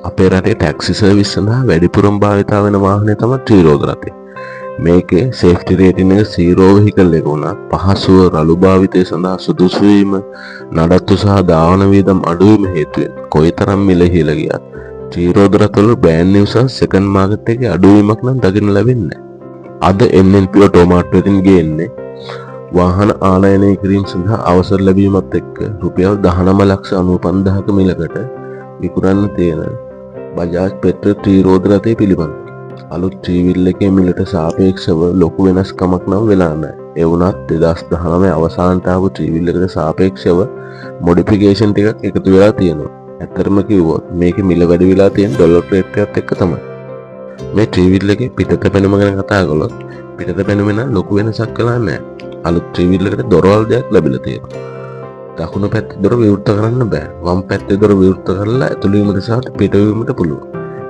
අපේ රටේ taxi service සඳහා වැඩිපුරම භාවිතා වෙන වාහනය තමයි ත්‍රිරෝද රථය. මේකේ සේෆ්ටි රේටින් එක 0 වෙහිකල් එක උනත් පහසුව රළු භාවිතය සඳහා සුදුසු වීම, නඩත්තු සහ ධාවන වියදම් අඩු වීම හේතුවෙන් කොයිතරම් මිල ඉහළ ගියත් ත්‍රිරෝද රථවල බ්‍රෑන්ඩ් නිව් සහ සෙකන්ඩ් මාකට් එකේ අඩු වීමක් නම් දකින්න ලැබෙන්නේ නැහැ. අද NNP ඔටෝමාට් වෙතින් ගේන්නේ වාහන ආනයනය කිරීම සඳහා අවසර ලැබීමත් එක්ක රුපියල් 19,95,000ක මිලකට විකුණන්න තියෙන බජාජ් පෙට්‍රල් ත්‍රිරෝද රථය පිළිබඳ අලුත් ත්‍රිවිල් එකේ මිලට සාපේක්ෂව ලොකු වෙනස්කමක් නම් වෙලා නැහැ. ඒ වුණත් 2019 අවසානට ආපු ත්‍රිවිල් එකට සාපේක්ෂව මොඩිෆිකේෂන් ටිකක් එකතු වෙලා තියෙනවා. ඇත්තටම කිව්වොත් මේකේ මිල වැඩි වෙලා තියෙන ඩොලර් රේට් එකත් එක්ක තමයි. මේ ත්‍රිවිල් එකේ පිටත පෙනුම ගැන කතා කළොත් පිටත පෙනුම නම් ලොකු වෙනසක් කළා නැහැ. අලුත් ත්‍රිවිල් එකට දොරවල් දෙකක් ලැබිලා තියෙනවා. දකුණු පැත්තේ දොර විවෘත කරන්න බෑ. වම් පැත්තේ දොර විවෘත කරලා ඇතුළු වීමට සහ පිටවීමට පුළුවන්.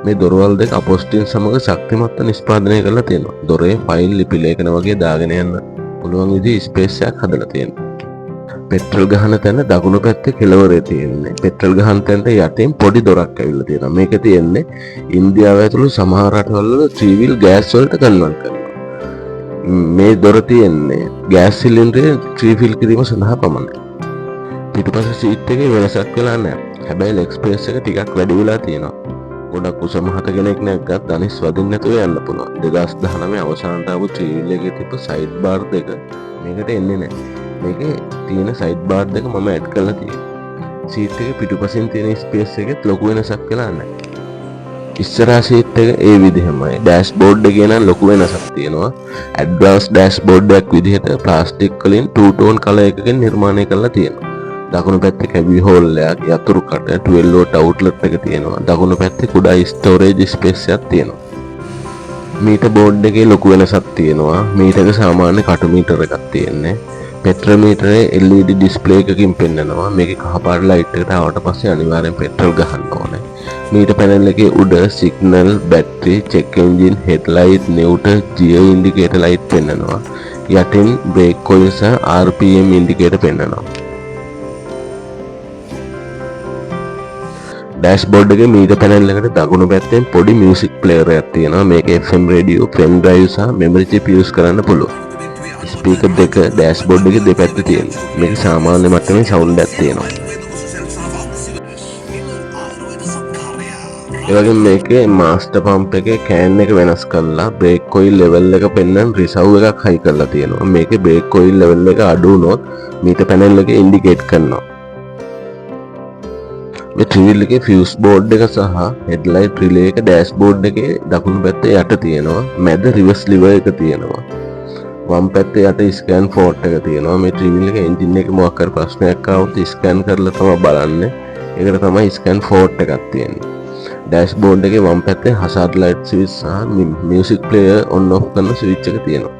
මේ දොරවල් දෙක අපොස්ටින් සමග ශක්තිමත්ව නිෂ්පාදනය කරලා තියෙනවා. දොරේ ෆයිල් ලිපි ලේඛන වගේ දාගෙන යන්න පුළුවන් විදිහේ ස්පේස් එකක් හදලා තියෙනවා. පෙට්‍රල් ගහන තැන දකුණු පැත්තේ කෙළවරේ තියෙන්නේ. පෙට්‍රල් ගහන තැනට යටින් පොඩි දොරක් ඇවිල්ලා තියෙනවා. මේක තියෙන්නේ ඉන්දියාව ඇතුළු සමහර රටවල් වල ත්‍රිවිල් ගෑස් වලට කන්වර්ට් කරනවා. මේ දොර තියෙන්නේ ගෑස් සිලින්ඩරය ත්‍රිවිල් කිරීම සඳහා පමණයි. පිටුපස සීට් එකේ වෙනසක් වෙලා නැහැ. හැබැයි ලෙග් ස්පේස් එක ටිකක් වැඩි වෙලා තියෙනවා. ගොඩක් උස මහත කෙනෙක් නැග්ගත් අනිස් වදින්න නැතුව යන්න පුළුවන්. 2019 අවසානට ආපු ත්‍රිවිල් එකේ තිබ්බ සයිඩ් බාර් දෙක මේකට එන්නේ නැහැ. මේකේ තියෙන සයිඩ් බාර් දෙක මම ඇඩ් කරලා තියෙනවා. සීට් එකේ පිටුපසින් තියෙන ස්පේස් එකෙත් ලොකු වෙනසක් වෙලා නැහැ. ඉස්සරහා සීට් එක ඒ විදිහමයි. ඩෑෂ්බෝඩ් එකේ නම් ලොකු වෙනසක් තියෙනවා. ඇඩ්වාන්ස් ඩෑෂ්බෝඩ් එකක් විදිහට ප්ලාස්ටික් වලින් 2 ටෝන් කලර් එකකින් නිර්මාණය කරලා තියෙනවා. දකුණු පැත්තේ කැබි හෝල් එකක්, යතුරු කට 12 වෝල්ට් අවුට්ලට් එක තියෙනවා. දකුණු පැත්තේ කුඩා ස්ටෝරේජ් ස්පේස් එකක් තියෙනවා. මීටර් බෝඩ් එකේ ලොකු වෙනසක් තියෙනවා. මීටර් එක සාමාන්‍ය කටු මීටර් එකක් තියෙන්නේ. පෙට්‍රල් මීටරේ LED ඩිස්ප්ලේ එකකින් පෙන්නනවා. මේකේ කහපාට ලයිට් එකට ආවට පස්සේ අනිවාර්යෙන් පෙට්‍රල් ගහන්න ඕනේ. මීටර් පැනල් එකේ උඩ signal, battery, check engine, headlight, neutral, ජියෝ ඉන්ඩිකේටර් ලයිට් පෙන්නනවා. යටින් බ්‍රේක් කොයිල් සහ RPM ඉන්ඩිකේටර් පෙන්නනවා. ඩෑෂ්බෝඩ් එකේ මීටර් පැනල් එකට දකුණු පැත්තෙන් පොඩි මියුසික් ප්ලේයර් එකක් තියෙනවා. මේකේ FM රේඩියෝ, පෙන් ඩ්‍රයිව් සහ මෙමරි චිප් යූස් කරන්න පුළුවන්. ස්පීකර් දෙක ඩෑෂ්බෝඩ් එකේ දෙපැත්තේ තියෙනවා. මේක සාමාන්‍ය මට්ටමේ සවුන්ඩ් එකක් තියෙනවා. ඒ වගේම මේකේ මාස්ටර් පම්ප් එකේ කෑන් එක වෙනස් කරලා බ්‍රේක් කොයිල් ලෙවල් එක පෙන්වන්න රිසර්ව් එකක් හයි කරලා තියෙනවා. මේකේ බ්‍රේක් කොයිල් ලෙවල් එක අඩු වුණොත් මීටර් පැනල් එකේ ඉන්ඩිකේට් කරනවා. මේ ත්‍රිවිල් එකේ ෆියුස් බෝඩ් එක සහ හෙඩ්ලයිට් රිලේ එක ඩෑෂ්බෝඩ් එකේ දකුණු පැත්තේ යට තියෙනවා. මැද රිවර්ස් ලිවර් එක තියෙනවා. වම් පැත්තේ යට ස්කෑන් ෆෝට් එක තියෙනවා. මේ ත්‍රිවිල් එකේ එන්ජින් එකේ මොකක් හරි ප්‍රශ්නයක් ආවොත් ස්කෑන් කරලා තමයි බලන්නේ. ඒකට තමයි ස්කෑන් ෆෝට් එකක් තියෙන්නේ. ඩෑෂ්බෝඩ් එකේ වම් පැත්තේ හසාඩ් ලයිට් ස්විච් සහ මියුසික් ප්ලේයර් ඔන් ඔෆ් කරන ස්විච් එක තියෙනවා.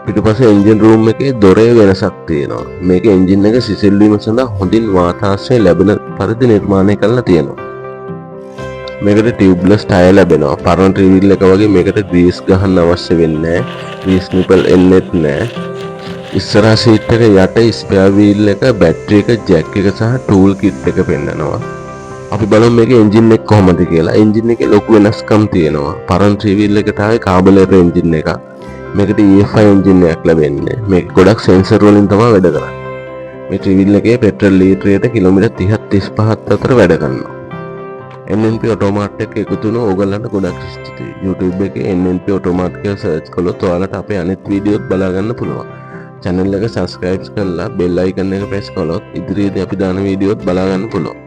පිටුපස්සේ එන්ජින් රූම් එකේ දොරේ වෙනසක් තියෙනවා. මේක එන්ජින් එක සිසිල් වීම සඳහා හොඳින් වාතාශ්‍රය ලැබෙන පරිදි නිර්මාණය කරලා තියෙනවා. මේකට ටියුබ්ලස් ටයර් ලැබෙනවා. පරණ ත්‍රිවිල් එක වගේ මේකට ග්‍රීස් ගහන්න අවශ්‍ය වෙන්නේ නැහැ. ග්‍රීස් නිපල් එන්නේත් නැහැ. ඉස්සරහා සීට් එක යට ස්පෙයා වීල් එක, බැටරි එක, ජැක් එක සහ ටූල් කිට් එක පෙන්නනවා. අපි බලමු මේකේ එන්ජින් එක කොහොමද කියලා. එන්ජින් එකේ ලොකු වෙනස්කම් තියෙනවා. පරණ ත්‍රිවිල් එකට ආවේ කාබලර් එන්ජින් එකක්. මේකට EFI එන්ජින් එකක් ලැබෙන්නේ. මේක ගොඩක් සෙන්සර් වලින් තමයි වැඩ කරන්නේ. මේ ත්‍රිවිල් එකේ පෙට්‍රල් ලීටරයට කිලෝමීටර් 30-35 අතර වැඩ කරනවා. NNP ඔටෝමාට් එක එකතු වුණා ඕගොල්ලන්ට ගොඩක් ස්තුතියි. YouTube එකේ NNP ඔටෝමාට් කියලා සර්ච් කළොත් ඔයාලට අපේ අනිත් වීඩියෝත් බලා ගන්න පුළුවන්. channel එක subscribe කරලා bell icon එක press කළොත් ඉදිරියේදී අපි දාන වීඩියෝත් බලා ගන්න පුළුවන්.